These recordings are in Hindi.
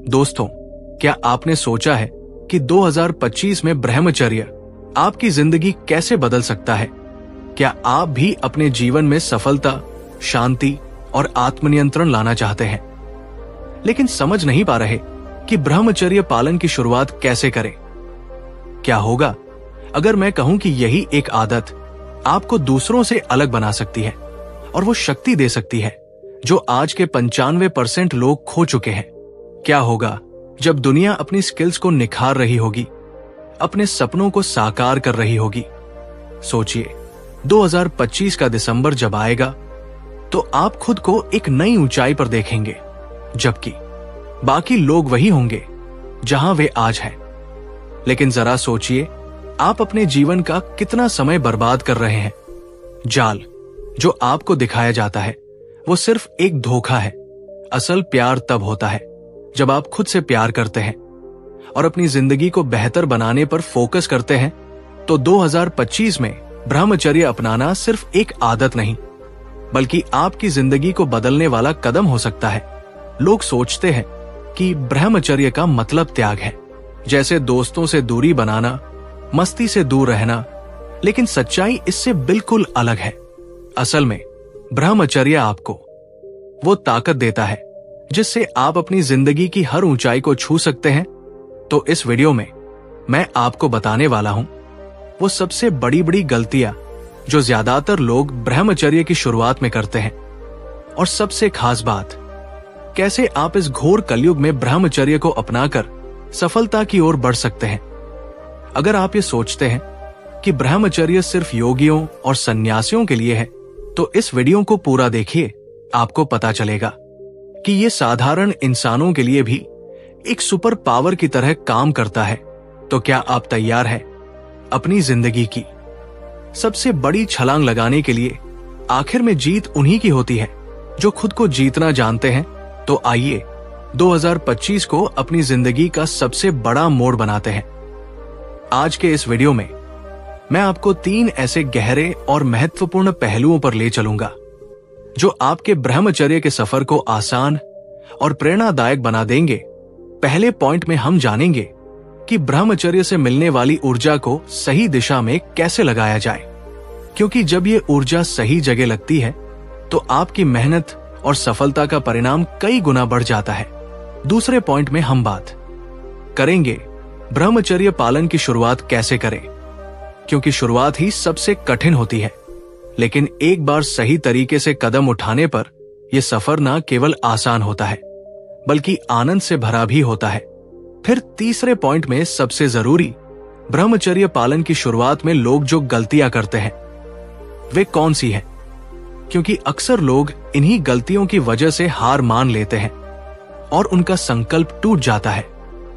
दोस्तों, क्या आपने सोचा है कि 2025 में ब्रह्मचर्य आपकी जिंदगी कैसे बदल सकता है? क्या आप भी अपने जीवन में सफलता, शांति और आत्मनियंत्रण लाना चाहते हैं, लेकिन समझ नहीं पा रहे कि ब्रह्मचर्य पालन की शुरुआत कैसे करें? क्या होगा अगर मैं कहूं कि यही एक आदत आपको दूसरों से अलग बना सकती है और वो शक्ति दे सकती है जो आज के 95% लोग खो चुके हैं? क्या होगा जब दुनिया अपनी स्किल्स को निखार रही होगी, अपने सपनों को साकार कर रही होगी? सोचिए, 2025 का दिसंबर जब आएगा तो आप खुद को एक नई ऊंचाई पर देखेंगे, जबकि बाकी लोग वही होंगे जहां वे आज हैं। लेकिन जरा सोचिए, आप अपने जीवन का कितना समय बर्बाद कर रहे हैं। जाल जो आपको दिखाया जाता है वो सिर्फ एक धोखा है। असल प्यार तब होता है जब आप खुद से प्यार करते हैं और अपनी जिंदगी को बेहतर बनाने पर फोकस करते हैं। तो 2025 में ब्रह्मचर्य अपनाना सिर्फ एक आदत नहीं, बल्कि आपकी जिंदगी को बदलने वाला कदम हो सकता है। लोग सोचते हैं कि ब्रह्मचर्य का मतलब त्याग है, जैसे दोस्तों से दूरी बनाना, मस्ती से दूर रहना, लेकिन सच्चाई इससे बिल्कुल अलग है। असल में ब्रह्मचर्य आपको वो ताकत देता है जिससे आप अपनी जिंदगी की हर ऊंचाई को छू सकते हैं। तो इस वीडियो में मैं आपको बताने वाला हूं वो सबसे बड़ी बड़ी गलतियां जो ज्यादातर लोग ब्रह्मचर्य की शुरुआत में करते हैं, और सबसे खास बात, कैसे आप इस घोर कलयुग में ब्रह्मचर्य को अपनाकर सफलता की ओर बढ़ सकते हैं। अगर आप ये सोचते हैं कि ब्रह्मचर्य सिर्फ योगियों और सन्यासियों के लिए है, तो इस वीडियो को पूरा देखिए। आपको पता चलेगा कि ये साधारण इंसानों के लिए भी एक सुपर पावर की तरह काम करता है। तो क्या आप तैयार हैं अपनी जिंदगी की सबसे बड़ी छलांग लगाने के लिए? आखिर में जीत उन्हीं की होती है जो खुद को जीतना जानते हैं। तो आइए 2025 को अपनी जिंदगी का सबसे बड़ा मोड़ बनाते हैं। आज के इस वीडियो में मैं आपको 3 ऐसे गहरे और महत्वपूर्ण पहलुओं पर ले चलूंगा जो आपके ब्रह्मचर्य के सफर को आसान और प्रेरणादायक बना देंगे। पहले पॉइंट में हम जानेंगे कि ब्रह्मचर्य से मिलने वाली ऊर्जा को सही दिशा में कैसे लगाया जाए, क्योंकि जब ये ऊर्जा सही जगह लगती है तो आपकी मेहनत और सफलता का परिणाम कई गुना बढ़ जाता है। दूसरे पॉइंट में हम बात करेंगे ब्रह्मचर्य पालन की शुरुआत कैसे करें, क्योंकि शुरुआत ही सबसे कठिन होती है, लेकिन एक बार सही तरीके से कदम उठाने पर यह सफर न केवल आसान होता है बल्कि आनंद से भरा भी होता है। फिर तीसरे पॉइंट में सबसे जरूरी, ब्रह्मचर्य पालन की शुरुआत में लोग जो गलतियां करते हैं वे कौन सी हैं, क्योंकि अक्सर लोग इन्हीं गलतियों की वजह से हार मान लेते हैं और उनका संकल्प टूट जाता है।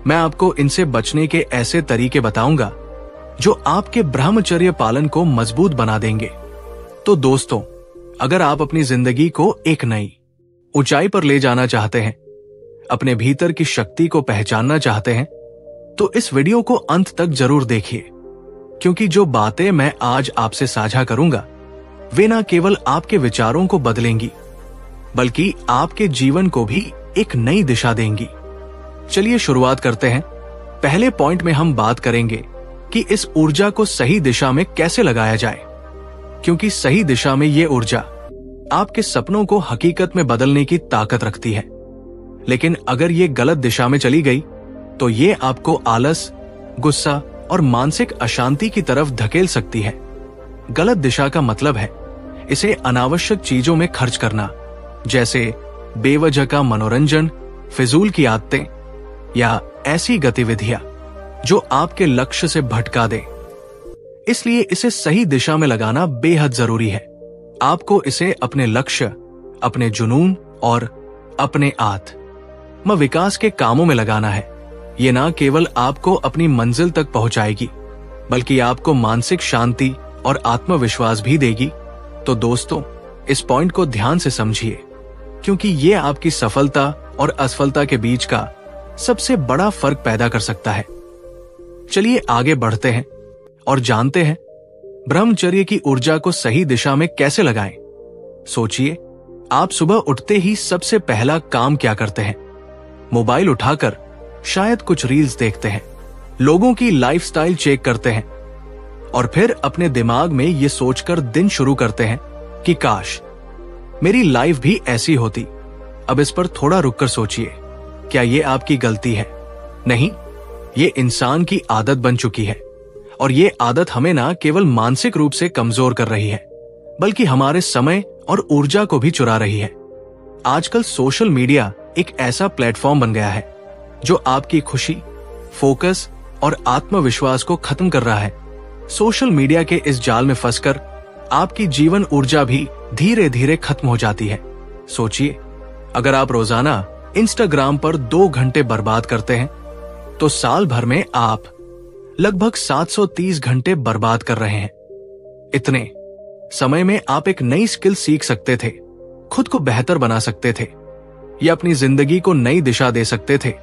मैं आपको इनसे बचने के ऐसे तरीके बताऊंगा जो आपके ब्रह्मचर्य पालन को मजबूत बना देंगे। तो दोस्तों, अगर आप अपनी जिंदगी को एक नई ऊंचाई पर ले जाना चाहते हैं, अपने भीतर की शक्ति को पहचानना चाहते हैं, तो इस वीडियो को अंत तक जरूर देखिए, क्योंकि जो बातें मैं आज आपसे साझा करूंगा वे न केवल आपके विचारों को बदलेंगी बल्कि आपके जीवन को भी एक नई दिशा देंगी। चलिए शुरुआत करते हैं। पहले पॉइंट में हम बात करेंगे कि इस ऊर्जा को सही दिशा में कैसे लगाया जाए, क्योंकि सही दिशा में ये ऊर्जा आपके सपनों को हकीकत में बदलने की ताकत रखती है। लेकिन अगर ये गलत दिशा में चली गई तो ये आपको आलस, गुस्सा और मानसिक अशांति की तरफ धकेल सकती है। गलत दिशा का मतलब है इसे अनावश्यक चीजों में खर्च करना, जैसे बेवजह का मनोरंजन, फिजूल की आदतें या ऐसी गतिविधियां जो आपके लक्ष्य से भटका दे। इसलिए इसे सही दिशा में लगाना बेहद जरूरी है। आपको इसे अपने लक्ष्य, अपने जुनून और अपने आत्म विकास के कामों में लगाना है। ये ना केवल आपको अपनी मंजिल तक पहुंचाएगी बल्कि आपको मानसिक शांति और आत्मविश्वास भी देगी। तो दोस्तों, इस पॉइंट को ध्यान से समझिए, क्योंकि ये आपकी सफलता और असफलता के बीच का सबसे बड़ा फर्क पैदा कर सकता है। चलिए आगे बढ़ते हैं और जानते हैं ब्रह्मचर्य की ऊर्जा को सही दिशा में कैसे लगाएं। सोचिए, आप सुबह उठते ही सबसे पहला काम क्या करते हैं? मोबाइल उठाकर शायद कुछ रील्स देखते हैं, लोगों की लाइफस्टाइल चेक करते हैं और फिर अपने दिमाग में ये सोचकर दिन शुरू करते हैं कि काश मेरी लाइफ भी ऐसी होती। अब इस पर थोड़ा रुककर सोचिए, क्या ये आपकी गलती है? नहीं, ये इंसान की आदत बन चुकी है और ये आदत हमें ना केवल मानसिक रूप से कमजोर कर रही है, बल्कि हमारे समय और ऊर्जा को भी चुरा रही है। आजकल सोशल मीडिया एक ऐसा प्लेटफॉर्म बन गया है जो आपकी खुशी, फोकस और आत्मविश्वास को खत्म कर रहा है। सोशल मीडिया के इस जाल में फंसकर आपकी जीवन ऊर्जा भी धीरे धीरे खत्म हो जाती है। सोचिए, अगर आप रोजाना इंस्टाग्राम पर 2 घंटे बर्बाद करते हैं तो साल भर में आप लगभग 730 घंटे बर्बाद कर रहे हैं। इतने समय में आप एक नई स्किल सीख सकते थे, खुद को बेहतर बना सकते थे या अपनी जिंदगी को नई दिशा दे सकते थे।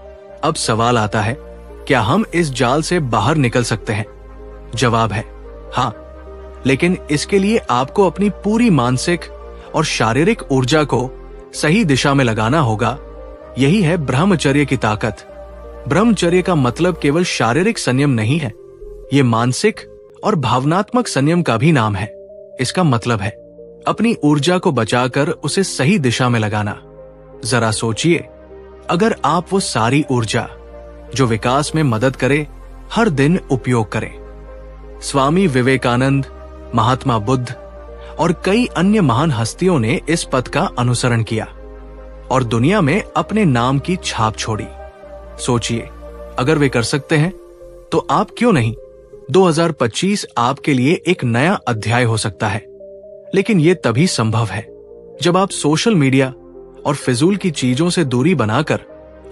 अब सवाल आता है, क्या हम इस जाल से बाहर निकल सकते हैं? जवाब है हाँ, लेकिन इसके लिए आपको अपनी पूरी मानसिक और शारीरिक ऊर्जा को सही दिशा में लगाना होगा। यही है ब्रह्मचर्य की ताकत। ब्रह्मचर्य का मतलब केवल शारीरिक संयम नहीं है, ये मानसिक और भावनात्मक संयम का भी नाम है। इसका मतलब है अपनी ऊर्जा को बचाकर उसे सही दिशा में लगाना। जरा सोचिए, अगर आप वो सारी ऊर्जा जो विकास में मदद करे हर दिन उपयोग करें। स्वामी विवेकानंद, महात्मा बुद्ध और कई अन्य महान हस्तियों ने इस पथ का अनुसरण किया और दुनिया में अपने नाम की छाप छोड़ी। सोचिए, अगर वे कर सकते हैं तो आप क्यों नहीं? 2025 आपके लिए एक नया अध्याय हो सकता है, लेकिन यह तभी संभव है जब आप सोशल मीडिया और फिजूल की चीजों से दूरी बनाकर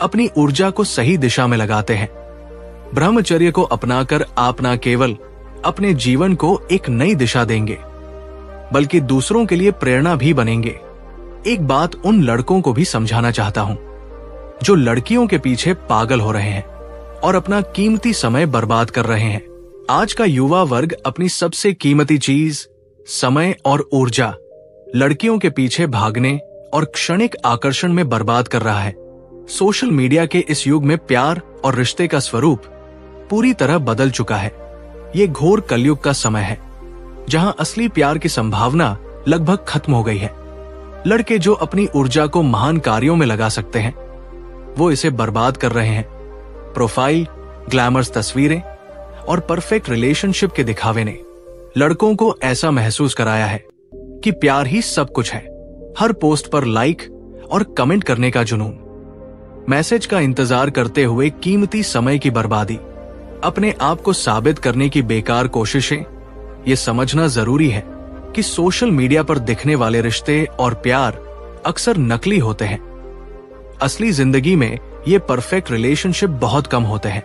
अपनी ऊर्जा को सही दिशा में लगाते हैं। ब्रह्मचर्य को अपनाकर आप न केवल अपने जीवन को एक नई दिशा देंगे, बल्कि दूसरों के लिए प्रेरणा भी बनेंगे। एक बात उन लड़कों को भी समझाना चाहता हूं जो लड़कियों के पीछे पागल हो रहे हैं और अपना कीमती समय बर्बाद कर रहे हैं। आज का युवा वर्ग अपनी सबसे कीमती चीज, समय और ऊर्जा लड़कियों के पीछे भागने और क्षणिक आकर्षण में बर्बाद कर रहा है। सोशल मीडिया के इस युग में प्यार और रिश्ते का स्वरूप पूरी तरह बदल चुका है। ये घोर कलयुग का समय है जहां असली प्यार की संभावना लगभग खत्म हो गई है। लड़के जो अपनी ऊर्जा को महान कार्यों में लगा सकते हैं, वो इसे बर्बाद कर रहे हैं। प्रोफाइल, ग्लैमर्स तस्वीरें और परफेक्ट रिलेशनशिप के दिखावे ने लड़कों को ऐसा महसूस कराया है कि प्यार ही सब कुछ है। हर पोस्ट पर लाइक और कमेंट करने का जुनून, मैसेज का इंतजार करते हुए कीमती समय की बर्बादी, अपने आप को साबित करने की बेकार कोशिशें। ये समझना जरूरी है कि सोशल मीडिया पर दिखने वाले रिश्ते और प्यार अक्सर नकली होते हैं। असली जिंदगी में ये परफेक्ट रिलेशनशिप बहुत कम होते हैं।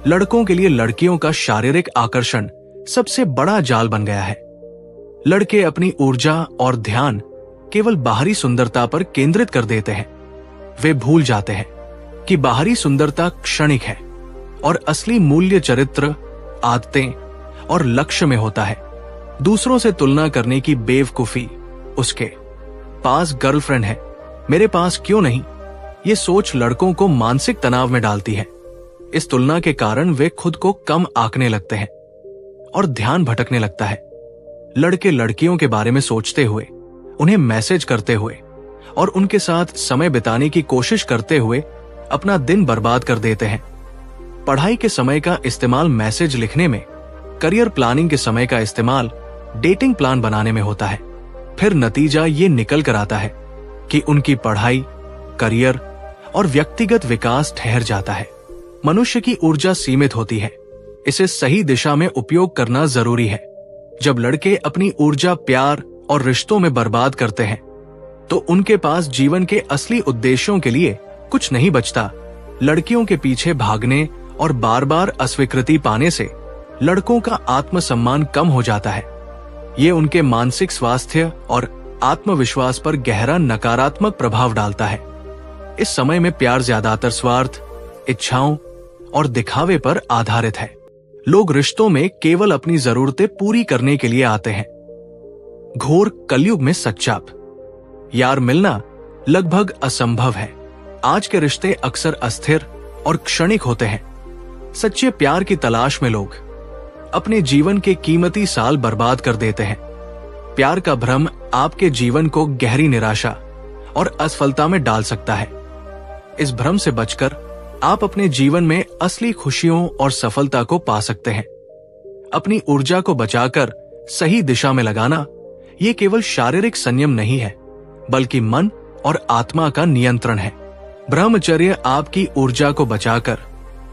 लड़कों के लिए लड़कियों का शारीरिक आकर्षण सबसे बड़ा जाल बन गया है। लड़के अपनी ऊर्जा और ध्यान केवल बाहरी सुंदरता पर केंद्रित कर देते हैं। वे भूल जाते हैं कि बाहरी सुंदरता क्षणिक है और असली मूल्य चरित्र, आदतें और लक्ष्य में होता है। दूसरों से तुलना करने की बेवकूफी, उसके पास गर्लफ्रेंड है, मेरे पास क्यों नहीं, ये सोच लड़कों को मानसिक तनाव में डालती है। इस तुलना के कारण वे खुद को कम आंकने लगते हैं और ध्यान भटकने लगता है। लड़के लड़कियों के बारे में सोचते हुए, उन्हें मैसेज करते हुए और उनके साथ समय बिताने की कोशिश करते हुए अपना दिन बर्बाद कर देते हैं। पढ़ाई के समय का इस्तेमाल मैसेज लिखने में, करियर प्लानिंग के समय का इस्तेमाल डेटिंग प्लान बनाने में होता है। फिर नतीजा ये निकल कर आता है कि उनकी पढ़ाई, करियर और व्यक्तिगत विकास ठहर जाता है। मनुष्य की ऊर्जा सीमित होती है, इसे सही दिशा में उपयोग करना जरूरी है। जब लड़के अपनी ऊर्जा प्यार और रिश्तों में बर्बाद करते हैं तो उनके पास जीवन के असली उद्देश्यों के लिए कुछ नहीं बचता। लड़कियों के पीछे भागने और बार बार अस्वीकृति पाने से लड़कों का आत्मसम्मान कम हो जाता है। ये उनके मानसिक स्वास्थ्य और आत्मविश्वास पर गहरा नकारात्मक प्रभाव डालता है। इस समय में प्यार ज्यादातर स्वार्थ, इच्छाओं और दिखावे पर आधारित है। लोग रिश्तों में केवल अपनी जरूरतें पूरी करने के लिए आते हैं। घोर कलयुग में सच्चाप, यार मिलना लगभग असंभव है। आज के रिश्ते अक्सर अस्थिर और क्षणिक होते हैं। सच्चे प्यार की तलाश में लोग अपने जीवन के कीमती साल बर्बाद कर देते हैं। प्यार का भ्रम आपके जीवन को गहरी निराशा और असफलता में डाल सकता है। इस भ्रम से बचकर आप अपने जीवन में असली खुशियों और सफलता को पा सकते हैं। अपनी ऊर्जा को बचाकर सही दिशा में लगाना ये केवल शारीरिक संयम नहीं है, बल्कि मन और आत्मा का नियंत्रण है। ब्रह्मचर्य आपकी ऊर्जा को बचाकर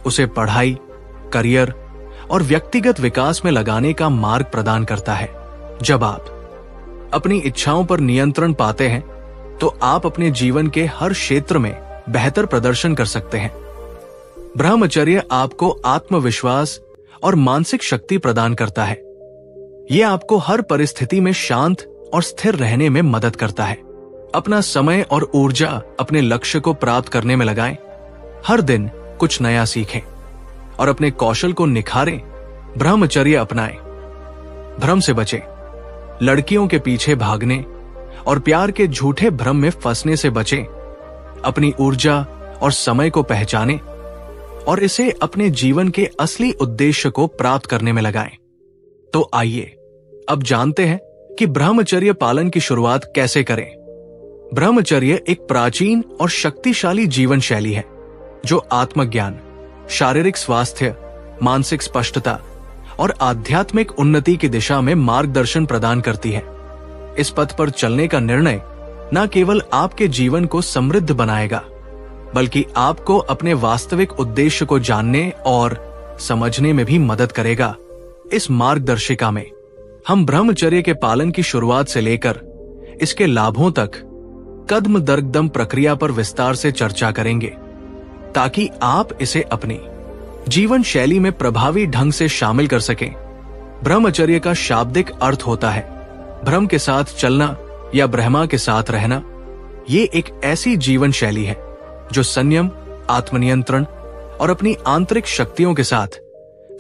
उसे पढ़ाई, करियर और व्यक्तिगत विकास में लगाने का मार्ग प्रदान करता है। जब आप अपनी इच्छाओं पर नियंत्रण पाते हैं, तो आप अपने जीवन के हर क्षेत्र में बेहतर प्रदर्शन कर सकते हैं। ब्रह्मचर्य आपको आत्मविश्वास और मानसिक शक्ति प्रदान करता है। यह आपको हर परिस्थिति में शांत और स्थिर रहने में मदद करता है। अपना समय और ऊर्जा अपने लक्ष्य को प्राप्त करने में लगाएं। हर दिन कुछ नया सीखें और अपने कौशल को निखारें। ब्रह्मचर्य अपनाएं। भ्रम से बचें। लड़कियों के पीछे भागने और प्यार के झूठे भ्रम में फंसने से बचें। अपनी ऊर्जा और समय को पहचानें और इसे अपने जीवन के असली उद्देश्य को प्राप्त करने में लगाएं। तो आइए अब जानते हैं कि ब्रह्मचर्य पालन की शुरुआत कैसे करें। ब्रह्मचर्य एक प्राचीन और शक्तिशाली जीवन शैली है जो आत्मज्ञान, शारीरिक स्वास्थ्य, मानसिक स्पष्टता और आध्यात्मिक उन्नति की दिशा में मार्गदर्शन प्रदान करती है। इस पथ पर चलने का निर्णय न केवल आपके जीवन को समृद्ध बनाएगा, बल्कि आपको अपने वास्तविक उद्देश्य को जानने और समझने में भी मदद करेगा। इस मार्गदर्शिका में हम ब्रह्मचर्य के पालन की शुरुआत से लेकर इसके लाभों तक कदम दर कदम प्रक्रिया पर विस्तार से चर्चा करेंगे, ताकि आप इसे अपनी जीवन शैली में प्रभावी ढंग से शामिल कर सकें। ब्रह्मचर्य का शाब्दिक अर्थ होता है भ्रम के साथ चलना या ब्रह्मा के साथ रहना। ये एक ऐसी जीवन शैली है जो संयम, आत्मनियंत्रण और अपनी आंतरिक शक्तियों के साथ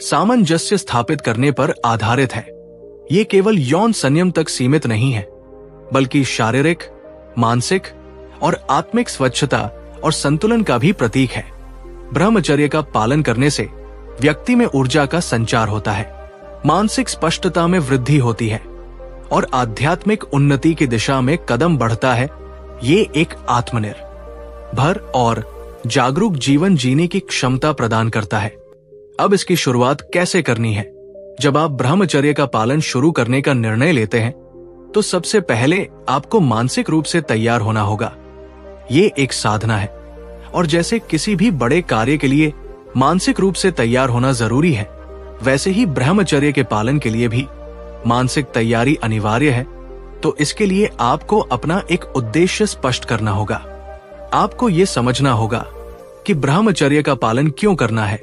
सामंजस्य स्थापित करने पर आधारित है। ये केवल यौन संयम तक सीमित नहीं है, बल्कि शारीरिक, मानसिक और आत्मिक स्वच्छता और संतुलन का भी प्रतीक है। ब्रह्मचर्य का पालन करने से व्यक्ति में ऊर्जा का संचार होता है, मानसिक स्पष्टता में वृद्धि होती है और आध्यात्मिक उन्नति की दिशा में कदम बढ़ता है। ये एक आत्मनिर्भर और जागरूक जीवन जीने की क्षमता प्रदान करता है। अब इसकी शुरुआत कैसे करनी है? जब आप ब्रह्मचर्य का पालन शुरू करने का निर्णय लेते हैं, तो सबसे पहले आपको मानसिक रूप से तैयार होना होगा। ये एक साधना है और जैसे किसी भी बड़े कार्य के लिए मानसिक रूप से तैयार होना जरूरी है, वैसे ही ब्रह्मचर्य के पालन के लिए भी मानसिक तैयारी अनिवार्य है। तो इसके लिए आपको अपना एक उद्देश्य स्पष्ट करना होगा। आपको ये समझना होगा कि ब्रह्मचर्य का पालन क्यों करना है।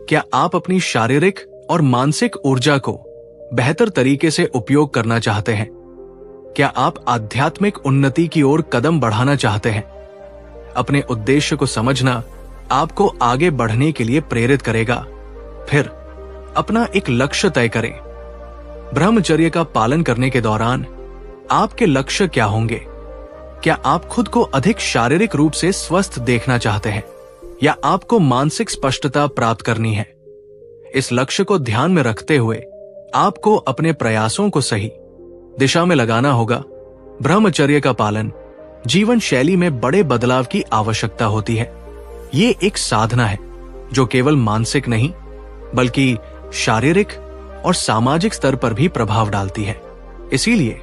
क्या आप अपनी शारीरिक और मानसिक ऊर्जा को बेहतर तरीके से उपयोग करना चाहते हैं? क्या आप आध्यात्मिक उन्नति की ओर कदम बढ़ाना चाहते हैं? अपने उद्देश्य को समझना आपको आगे बढ़ने के लिए प्रेरित करेगा। फिर अपना एक लक्ष्य तय करें। ब्रह्मचर्य का पालन करने के दौरान आपके लक्ष्य क्या होंगे? क्या आप खुद को अधिक शारीरिक रूप से स्वस्थ देखना चाहते हैं या आपको मानसिक स्पष्टता प्राप्त करनी है? इस लक्ष्य को ध्यान में रखते हुए आपको अपने प्रयासों को सही दिशा में लगाना होगा। ब्रह्मचर्य का पालन जीवन शैली में बड़े बदलाव की आवश्यकता होती है। ये एक साधना है जो केवल मानसिक नहीं, बल्कि शारीरिक और सामाजिक स्तर पर भी प्रभाव डालती है। इसीलिए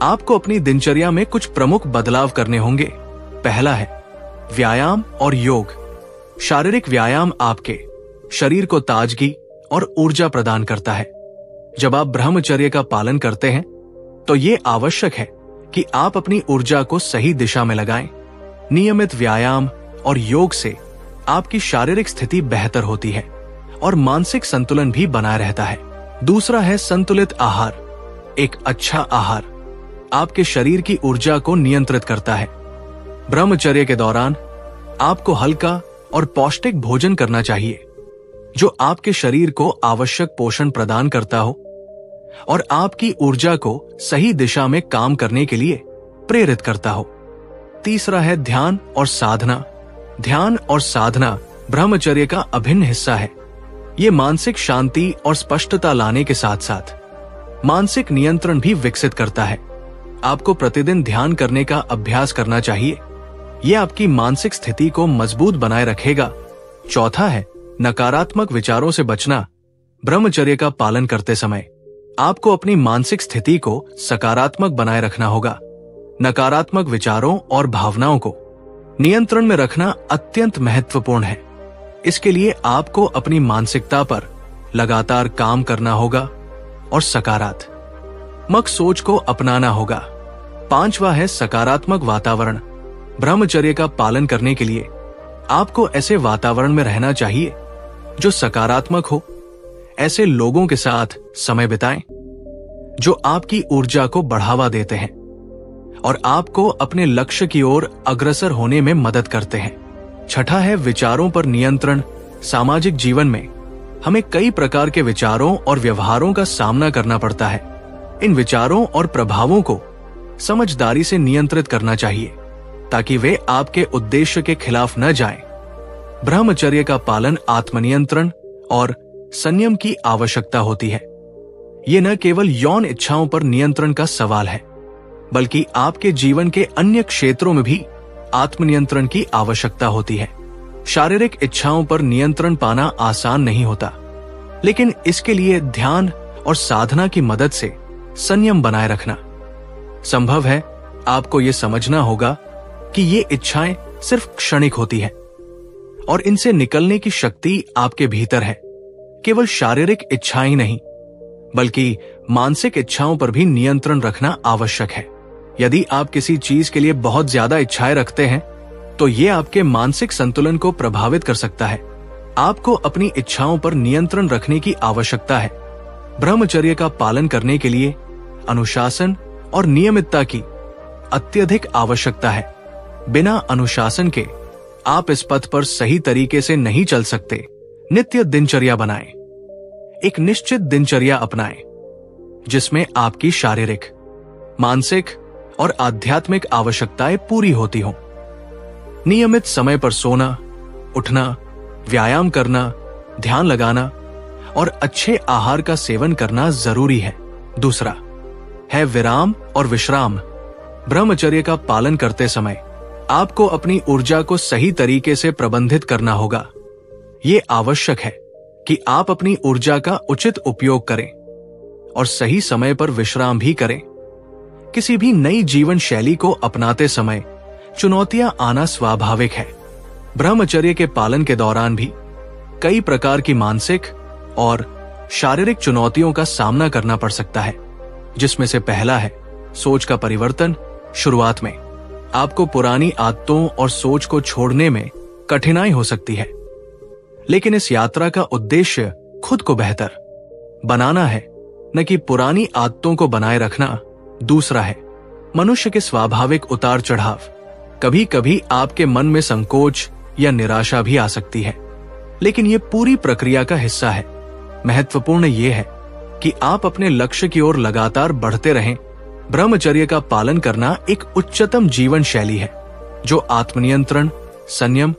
आपको अपनी दिनचर्या में कुछ प्रमुख बदलाव करने होंगे। पहला है व्यायाम और योग। शारीरिक व्यायाम आपके शरीर को ताजगी और ऊर्जा प्रदान करता है। जब आप ब्रह्मचर्य का पालन करते हैं, तो ये आवश्यक है कि आप अपनी ऊर्जा को सही दिशा में लगाएं। नियमित व्यायाम और योग से आपकी शारीरिक स्थिति बेहतर होती है और मानसिक संतुलन भी बना रहता है। दूसरा है संतुलित आहार। एक अच्छा आहार आपके शरीर की ऊर्जा को नियंत्रित करता है। ब्रह्मचर्य के दौरान आपको हल्का और पौष्टिक भोजन करना चाहिए जो आपके शरीर को आवश्यक पोषण प्रदान करता हो और आपकी ऊर्जा को सही दिशा में काम करने के लिए प्रेरित करता हो। तीसरा है ध्यान और साधना। ध्यान और साधना ब्रह्मचर्य का अभिन्न हिस्सा है। ये मानसिक शांति और स्पष्टता लाने के साथ साथ मानसिक नियंत्रण भी विकसित करता है। आपको प्रतिदिन ध्यान करने का अभ्यास करना चाहिए। यह आपकी मानसिक स्थिति को मजबूत बनाए रखेगा। चौथा है नकारात्मक विचारों से बचना। ब्रह्मचर्य का पालन करते समय आपको अपनी मानसिक स्थिति को सकारात्मक बनाए रखना होगा। नकारात्मक विचारों और भावनाओं को नियंत्रण में रखना अत्यंत महत्वपूर्ण है। इसके लिए आपको अपनी मानसिकता पर लगातार काम करना होगा और सकारात्मक सोच को अपनाना होगा। पांचवा है सकारात्मक वातावरण। ब्रह्मचर्य का पालन करने के लिए आपको ऐसे वातावरण में रहना चाहिए जो सकारात्मक हो। ऐसे लोगों के साथ समय बिताएं जो आपकी ऊर्जा को बढ़ावा देते हैं और आपको अपने लक्ष्य की ओर अग्रसर होने में मदद करते हैं। छठा है विचारों पर नियंत्रण। सामाजिक जीवन में हमें कई प्रकार के विचारों और व्यवहारों का सामना करना पड़ता है। इन विचारों और प्रभावों को समझदारी से नियंत्रित करना चाहिए ताकि वे आपके उद्देश्य के खिलाफ न जाएं। ब्रह्मचर्य का पालन आत्मनियंत्रण और संयम की आवश्यकता होती है। ये न केवल यौन इच्छाओं पर नियंत्रण का सवाल है, बल्कि आपके जीवन के अन्य क्षेत्रों में भी आत्मनियंत्रण की आवश्यकता होती है। शारीरिक इच्छाओं पर नियंत्रण पाना आसान नहीं होता, लेकिन इसके लिए ध्यान और साधना की मदद से संयम बनाए रखना संभव है। आपको यह समझना होगा कि ये इच्छाएं सिर्फ क्षणिक होती हैं और इनसे निकलने की शक्ति आपके भीतर है। केवल शारीरिक इच्छाएं ही नहीं, बल्कि मानसिक इच्छाओं पर भी नियंत्रण रखना आवश्यक है। यदि आप किसी चीज के लिए बहुत ज्यादा इच्छाएं रखते हैं तो ये आपके मानसिक संतुलन को प्रभावित कर सकता है। आपको अपनी इच्छाओं पर नियंत्रण रखने की आवश्यकता है। ब्रह्मचर्य का पालन करने के लिए अनुशासन और नियमितता की अत्यधिक आवश्यकता है। बिना अनुशासन के आप इस पथ पर सही तरीके से नहीं चल सकते। नित्य दिनचर्या बनाएं। एक निश्चित दिनचर्या अपनाएं जिसमें आपकी शारीरिक, मानसिक और आध्यात्मिक आवश्यकताएं पूरी होती हों। नियमित समय पर सोना, उठना, व्यायाम करना, ध्यान लगाना और अच्छे आहार का सेवन करना जरूरी है। दूसरा है विराम और विश्राम। ब्रह्मचर्य का पालन करते समय आपको अपनी ऊर्जा को सही तरीके से प्रबंधित करना होगा। ये आवश्यक है कि आप अपनी ऊर्जा का उचित उपयोग करें और सही समय पर विश्राम भी करें। किसी भी नई जीवन शैली को अपनाते समय चुनौतियां आना स्वाभाविक है। ब्रह्मचर्य के पालन के दौरान भी कई प्रकार की मानसिक और शारीरिक चुनौतियों का सामना करना पड़ सकता है, जिसमें से पहला है सोच का परिवर्तन। शुरुआत में आपको पुरानी आदतों और सोच को छोड़ने में कठिनाई हो सकती है, लेकिन इस यात्रा का उद्देश्य खुद को बेहतर बनाना है, न कि पुरानी आदतों को बनाए रखना। दूसरा है मनुष्य के स्वाभाविक उतार चढ़ाव। कभी कभी आपके मन में संकोच या निराशा भी आ सकती है, लेकिन यह पूरी प्रक्रिया का हिस्सा है। महत्वपूर्ण यह है कि आप अपने लक्ष्य की ओर लगातार बढ़ते रहें। ब्रह्मचर्य का पालन करना एक उच्चतम जीवन शैली है जो आत्मनियंत्रण, संयम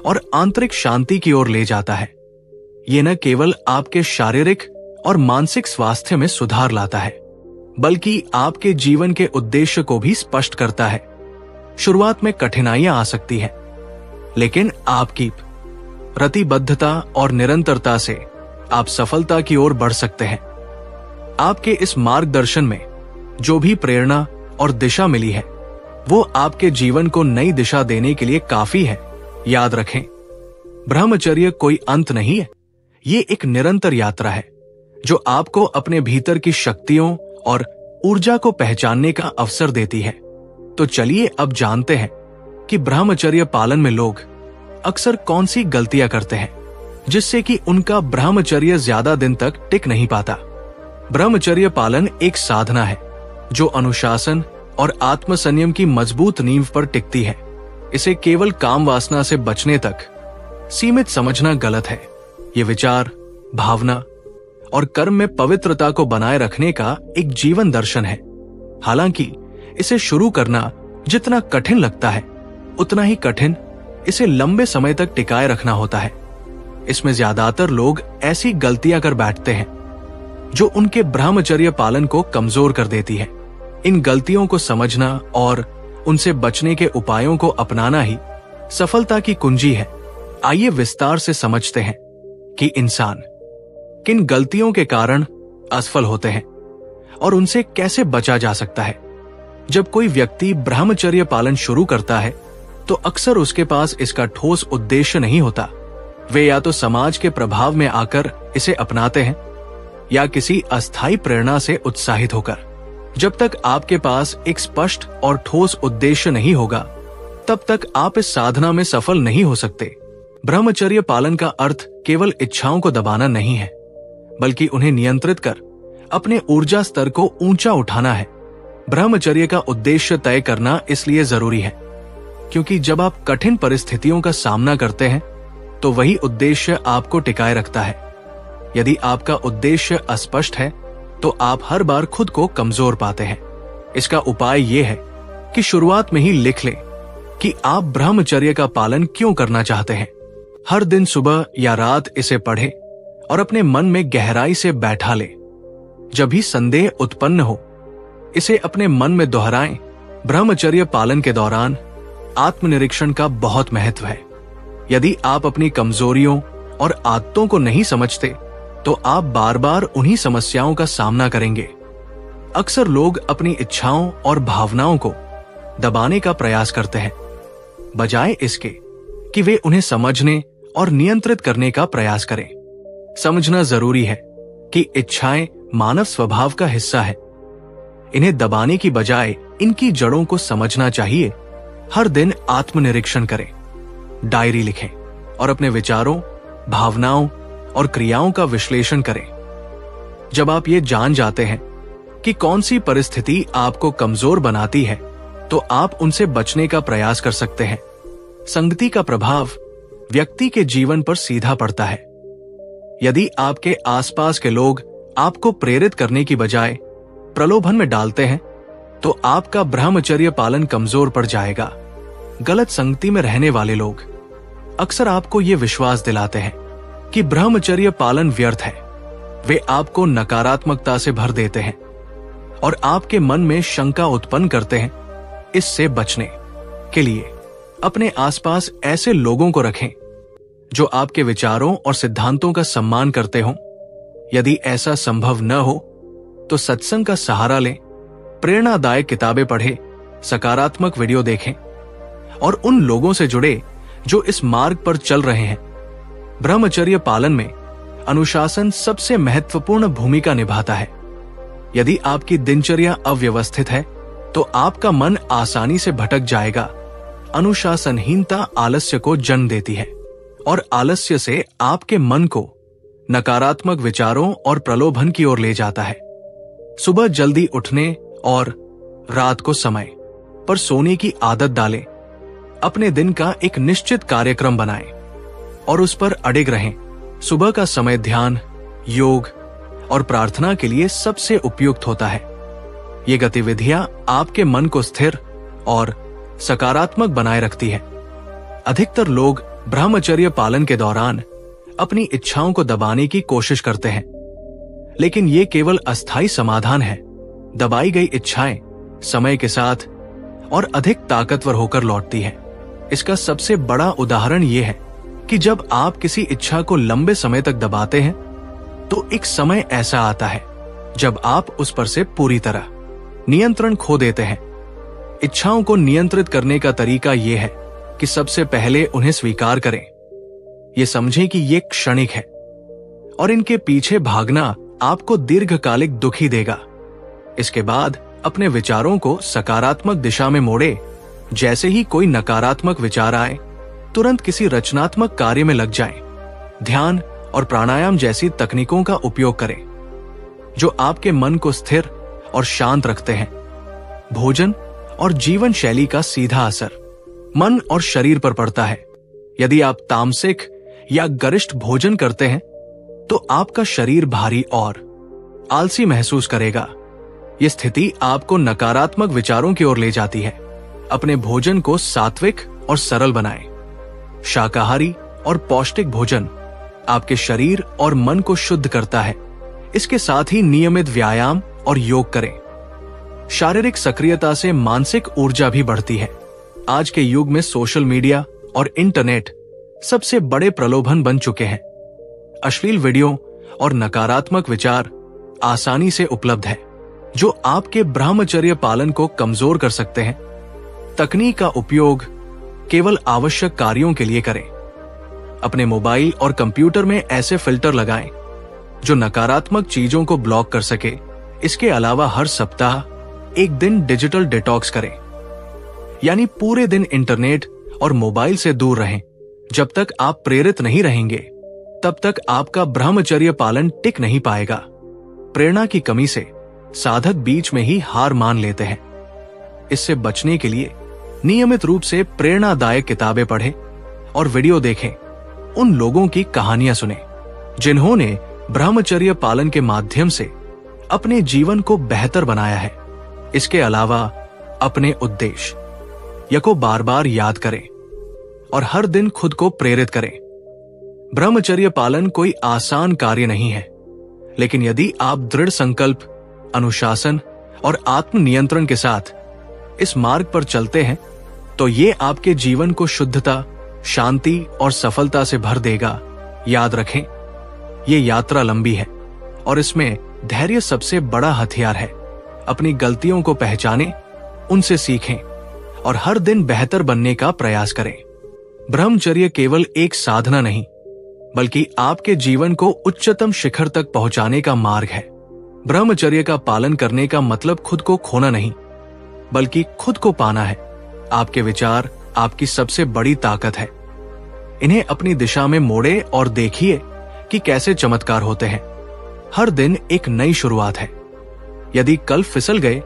और आंतरिक शांति की ओर ले जाता है। ये न केवल आपके शारीरिक और मानसिक स्वास्थ्य में सुधार लाता है, बल्कि आपके जीवन के उद्देश्य को भी स्पष्ट करता है। शुरुआत में कठिनाइयां आ सकती हैं, लेकिन आपकी प्रतिबद्धता और निरंतरता से आप सफलता की ओर बढ़ सकते हैं। आपके इस मार्गदर्शन में जो भी प्रेरणा और दिशा मिली है, वो आपके जीवन को नई दिशा देने के लिए काफी है। याद रखें, ब्रह्मचर्य कोई अंत नहीं है, ये एक निरंतर यात्रा है जो आपको अपने भीतर की शक्तियों और ऊर्जा को पहचानने का अवसर देती है। तो चलिए अब जानते हैं कि ब्रह्मचर्य पालन में लोग अक्सर कौन सी गलतियां करते हैं जिससे कि उनका ब्रह्मचर्य ज्यादा दिन तक टिक नहीं पाता। ब्रह्मचर्य पालन एक साधना है जो अनुशासन और आत्मसंयम की मजबूत नींव पर टिकती है। इसे केवल काम वासना से बचने तक सीमित समझना गलत है। ये विचार, भावना और कर्म में पवित्रता को बनाए रखने का एक जीवन दर्शन है। हालांकि इसे शुरू करना जितना कठिन लगता है, उतना ही कठिन इसे लंबे समय तक टिकाए रखना होता है। इसमें ज्यादातर लोग ऐसी गलतियां कर बैठते हैं जो उनके ब्रह्मचर्य पालन को कमजोर कर देती है। इन गलतियों को समझना और उनसे बचने के उपायों को अपनाना ही सफलता की कुंजी है। आइए विस्तार से समझते हैं कि इंसान किन गलतियों के कारण असफल होते हैं और उनसे कैसे बचा जा सकता है। जब कोई व्यक्ति ब्रह्मचर्य पालन शुरू करता है तो अक्सर उसके पास इसका ठोस उद्देश्य नहीं होता। वे या तो समाज के प्रभाव में आकर इसे अपनाते हैं या किसी अस्थायी प्रेरणा से उत्साहित होकर। जब तक आपके पास एक स्पष्ट और ठोस उद्देश्य नहीं होगा तब तक आप इस साधना में सफल नहीं हो सकते। ब्रह्मचर्य पालन का अर्थ केवल इच्छाओं को दबाना नहीं है, बल्कि उन्हें नियंत्रित कर अपने ऊर्जा स्तर को ऊंचा उठाना है। ब्रह्मचर्य का उद्देश्य तय करना इसलिए जरूरी है क्योंकि जब आप कठिन परिस्थितियों का सामना करते हैं तो वही उद्देश्य आपको टिकाए रखता है। यदि आपका उद्देश्य अस्पष्ट है तो आप हर बार खुद को कमजोर पाते हैं। इसका उपाय यह है कि शुरुआत में ही लिख लें कि आप ब्रह्मचर्य का पालन क्यों करना चाहते हैं। हर दिन सुबह या रात इसे पढ़ें और अपने मन में गहराई से बैठा लें। जब भी संदेह उत्पन्न हो इसे अपने मन में दोहराएं। ब्रह्मचर्य पालन के दौरान आत्मनिरीक्षण का बहुत महत्व है। यदि आप अपनी कमजोरियों और आदतों को नहीं समझते तो आप बार बार उन्हीं समस्याओं का सामना करेंगे। अक्सर लोग अपनी इच्छाओं और भावनाओं को दबाने का प्रयास करते हैं बजाय इसके कि वे उन्हें समझने और नियंत्रित करने का प्रयास करें। समझना जरूरी है कि इच्छाएं मानव स्वभाव का हिस्सा है। इन्हें दबाने की बजाय इनकी जड़ों को समझना चाहिए। हर दिन आत्मनिरीक्षण करें, डायरी लिखें और अपने विचारों, भावनाओं और क्रियाओं का विश्लेषण करें। जब आप ये जान जाते हैं कि कौन सी परिस्थिति आपको कमजोर बनाती है तो आप उनसे बचने का प्रयास कर सकते हैं। संगति का प्रभाव व्यक्ति के जीवन पर सीधा पड़ता है। यदि आपके आसपास के लोग आपको प्रेरित करने की बजाय प्रलोभन में डालते हैं तो आपका ब्रह्मचर्य पालन कमजोर पड़ जाएगा। गलत संगति में रहने वाले लोग अक्सर आपको यह विश्वास दिलाते हैं कि ब्रह्मचर्य पालन व्यर्थ है। वे आपको नकारात्मकता से भर देते हैं और आपके मन में शंका उत्पन्न करते हैं। इससे बचने के लिए अपने आसपास ऐसे लोगों को रखें जो आपके विचारों और सिद्धांतों का सम्मान करते हों। यदि ऐसा संभव न हो तो सत्संग का सहारा लें, प्रेरणादायक किताबें पढ़ें, सकारात्मक वीडियो देखें और उन लोगों से जुड़े जो इस मार्ग पर चल रहे हैं। ब्रह्मचर्य पालन में अनुशासन सबसे महत्वपूर्ण भूमिका निभाता है। यदि आपकी दिनचर्या अव्यवस्थित है तो आपका मन आसानी से भटक जाएगा। अनुशासनहीनता आलस्य को जन्म देती है और आलस्य से आपके मन को नकारात्मक विचारों और प्रलोभन की ओर ले जाता है। सुबह जल्दी उठने और रात को समय पर सोने की आदत डालें। अपने दिन का एक निश्चित कार्यक्रम बनाएं और उस पर अडिग रहें। सुबह का समय ध्यान, योग और प्रार्थना के लिए सबसे उपयुक्त होता है। ये गतिविधियां आपके मन को स्थिर और सकारात्मक बनाए रखती है। अधिकतर लोग ब्रह्मचर्य पालन के दौरान अपनी इच्छाओं को दबाने की कोशिश करते हैं, लेकिन ये केवल अस्थायी समाधान है। दबाई गई इच्छाएं समय के साथ और अधिक ताकतवर होकर लौटती है। इसका सबसे बड़ा उदाहरण यह है कि जब आप किसी इच्छा को लंबे समय तक दबाते हैं तो एक समय ऐसा आता है जब आप उस पर से पूरी तरह नियंत्रण खो देते हैं। इच्छाओं को नियंत्रित करने का तरीका यह है कि सबसे पहले उन्हें स्वीकार करें। ये समझें कि ये क्षणिक है और इनके पीछे भागना आपको दीर्घकालिक दुखी देगा। इसके बाद अपने विचारों को सकारात्मक दिशा में मोड़े। जैसे ही कोई नकारात्मक विचार आए तुरंत किसी रचनात्मक कार्य में लग जाएं। ध्यान और प्राणायाम जैसी तकनीकों का उपयोग करें जो आपके मन को स्थिर और शांत रखते हैं। भोजन और जीवन शैली का सीधा असर मन और शरीर पर पड़ता है। यदि आप तामसिक या गरिष्ठ भोजन करते हैं तो आपका शरीर भारी और आलसी महसूस करेगा। यह स्थिति आपको नकारात्मक विचारों की ओर ले जाती है। अपने भोजन को सात्विक और सरल बनाएं। शाकाहारी और पौष्टिक भोजन आपके शरीर और मन को शुद्ध करता है। इसके साथ ही नियमित व्यायाम और योग करें। शारीरिक सक्रियता से मानसिक ऊर्जा भी बढ़ती है। आज के युग में सोशल मीडिया और इंटरनेट सबसे बड़े प्रलोभन बन चुके हैं। अश्लील वीडियो और नकारात्मक विचार आसानी से उपलब्ध है, जो आपके ब्रह्मचर्य पालन को कमजोर कर सकते हैं। तकनीक का उपयोग केवल आवश्यक कार्यों के लिए करें। अपने मोबाइल और कंप्यूटर में ऐसे फिल्टर लगाएं जो नकारात्मक चीजों को ब्लॉक कर सके। इसके अलावा हर सप्ताह एक दिन डिजिटल डिटॉक्स करें, यानी पूरे दिन इंटरनेट और मोबाइल से दूर रहें। जब तक आप प्रेरित नहीं रहेंगे, तब तक आपका ब्रह्मचर्य पालन टिक नहीं पाएगा। प्रेरणा की कमी से साधक बीच में ही हार मान लेते हैं। इससे बचने के लिए नियमित रूप से प्रेरणादायक किताबें पढ़ें और वीडियो देखें। उन लोगों की कहानियां सुनें जिन्होंने ब्रह्मचर्य पालन के माध्यम से अपने जीवन को बेहतर बनाया है। इसके अलावा अपने उद्देश्य को बार बार याद करें और हर दिन खुद को प्रेरित करें। ब्रह्मचर्य पालन कोई आसान कार्य नहीं है, लेकिन यदि आप दृढ़ संकल्प, अनुशासन और आत्मनियंत्रण के साथ इस मार्ग पर चलते हैं, तो ये आपके जीवन को शुद्धता, शांति और सफलता से भर देगा। याद रखें, ये यात्रा लंबी है और इसमें धैर्य सबसे बड़ा हथियार है। अपनी गलतियों को पहचानें, उनसे सीखें और हर दिन बेहतर बनने का प्रयास करें। ब्रह्मचर्य केवल एक साधना नहीं, बल्कि आपके जीवन को उच्चतम शिखर तक पहुंचाने का मार्ग है। ब्रह्मचर्य का पालन करने का मतलब खुद को खोना नहीं, बल्कि खुद को पाना है। आपके विचार आपकी सबसे बड़ी ताकत है। इन्हें अपनी दिशा में मोड़े और देखिए कि कैसे चमत्कार होते हैं। हर दिन एक नई शुरुआत है। यदि कल फिसल गए,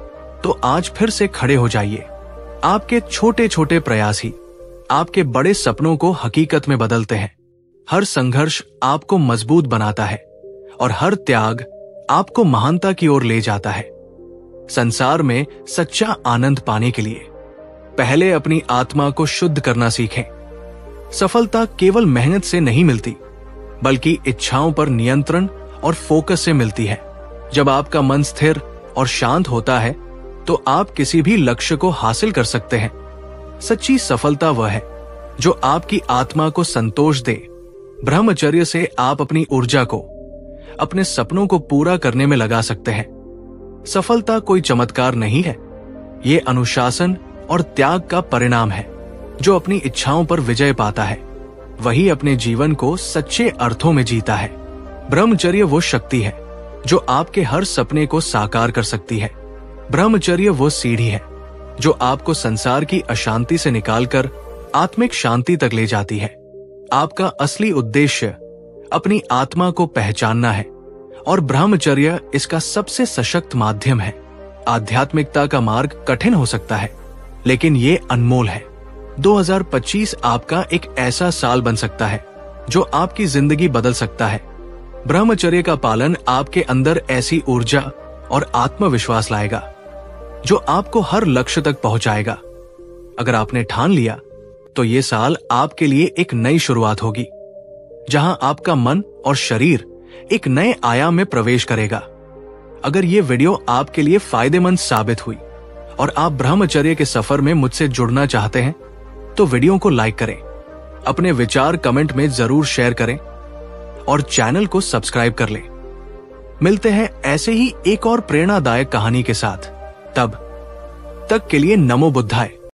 तो आज फिर से खड़े हो जाइए। आपके छोटे छोटे प्रयास ही आपके बड़े सपनों को हकीकत में बदलते हैं। हर संघर्ष आपको मजबूत बनाता है और हर त्याग आपको महानता की ओर ले जाता है। संसार में सच्चा आनंद पाने के लिए पहले अपनी आत्मा को शुद्ध करना सीखें। सफलता केवल मेहनत से नहीं मिलती, बल्कि इच्छाओं पर नियंत्रण और फोकस से मिलती है। जब आपका मन स्थिर और शांत होता है, तो आप किसी भी लक्ष्य को हासिल कर सकते हैं। सच्ची सफलता वह है जो आपकी आत्मा को संतोष दे। ब्रह्मचर्य से आप अपनी ऊर्जा को अपने सपनों को पूरा करने में लगा सकते हैं। सफलता कोई चमत्कार नहीं है, ये अनुशासन और त्याग का परिणाम है। जो अपनी इच्छाओं पर विजय पाता है, वही अपने जीवन को सच्चे अर्थों में जीता है। ब्रह्मचर्य वो शक्ति है जो आपके हर सपने को साकार कर सकती है। ब्रह्मचर्य वो सीढ़ी है जो आपको संसार की अशांति से निकालकर आत्मिक शांति तक ले जाती है। आपका असली उद्देश्य अपनी आत्मा को पहचानना है और ब्रह्मचर्य इसका सबसे सशक्त माध्यम है। आध्यात्मिकता का मार्ग कठिन हो सकता है, लेकिन ये अनमोल है। 2025 आपका एक ऐसा साल बन सकता है जो आपकी जिंदगी बदल सकता है। ब्रह्मचर्य का पालन आपके अंदर ऐसी ऊर्जा और आत्मविश्वास लाएगा जो आपको हर लक्ष्य तक पहुंचाएगा। अगर आपने ठान लिया, तो ये साल आपके लिए एक नई शुरुआत होगी, जहां आपका मन और शरीर एक नए आयाम में प्रवेश करेगा। अगर ये वीडियो आपके लिए फायदेमंद साबित हुई और आप ब्रह्मचर्य के सफर में मुझसे जुड़ना चाहते हैं, तो वीडियो को लाइक करें, अपने विचार कमेंट में जरूर शेयर करें और चैनल को सब्सक्राइब कर लें। मिलते हैं ऐसे ही एक और प्रेरणादायक कहानी के साथ। तब तक के लिए नमो बुद्धाय।